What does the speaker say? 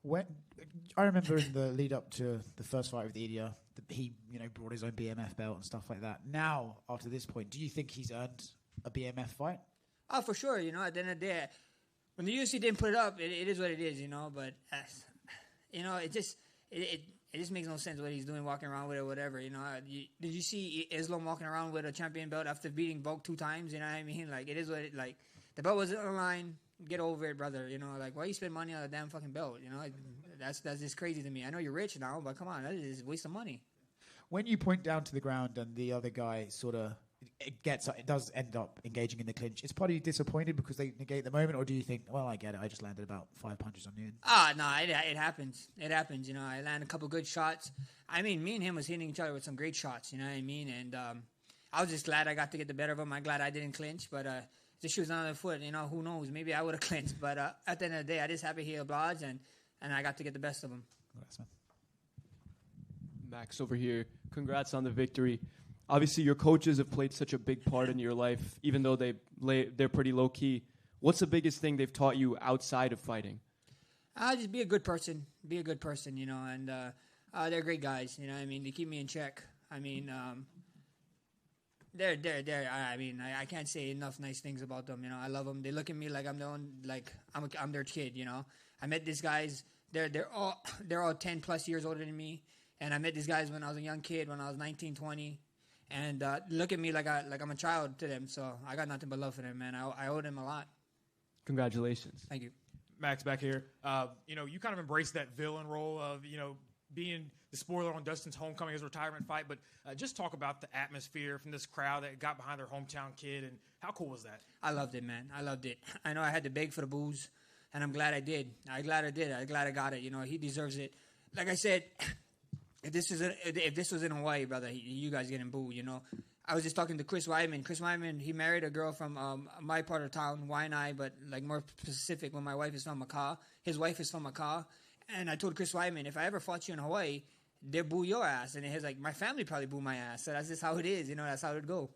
When I remember in the lead up to the first fight with Ilia, he brought his own BMF belt and stuff like that. Now, after this point, do you think he's earned a BMF fight? Oh, for sure. At the end of the day, when the UFC didn't put it up, it is what it is. But it just makes no sense what he's doing, walking around with it, or whatever. Did you see Islam walking around with a champion belt after beating Volk 2 times? You know what I mean? Like, it is what it like. The belt was on the line. Get over it, brother. Why you spend money on a damn fucking belt? That's just crazy to me. I know you're rich now, but come on, that is a waste of money. When you point down to the ground and the other guy sort of it does end up engaging in the clinch, is part of you disappointed because they negate the moment, or do you think, well, I get it, I just landed about 5 punches on you? No, it happens. It happens. I landed a couple good shots. I mean, me and him was hitting each other with some great shots. You know what I mean? And I was just glad I got to get the better of him. I'm glad I didn't clinch, but. The shoes on the foot, who knows? Maybe I would have clinched. But at the end of the day, I just happy he obliged, and I got to get the best of him. Congrats, man. Max over here. Congrats on the victory. Obviously, your coaches have played such a big part in your life, even though they're pretty low-key. What's the biggest thing they've taught you outside of fighting? Just be a good person. Be a good person, and they're great guys. You know what I mean? They keep me in check. I mean... They're. I mean, I can't say enough nice things about them. I love them. They look at me like I'm I'm their kid. I met these guys. They're all 10 plus years older than me, and I met these guys when I was a young kid, when I was 19, 20, and look at me like I'm a child to them. So I got nothing but love for them, man. I owe them a lot. Congratulations. Thank you. Max back here. You kind of embraced that villain role of being the spoiler on Dustin's homecoming, his retirement fight, but just talk about the atmosphere from this crowd that got behind their hometown kid, and how cool was that? I loved it, man. I loved it. I know I had to beg for the booze, and I'm glad I did. I'm glad I did. I'm glad I got it. He deserves it. Like I said, if this was in Hawaii, brother, you guys getting booed. I was just talking to Chris Weidman. Chris Weidman, he married a girl from my part of town, Waianae, but like more specific, when my wife is from Macau. His wife is from Macau. And I told Chris Weidman, if I ever fought you in Hawaii, they'll boo your ass. And he's like, my family probably boo my ass. So that's just how it is. That's how it go.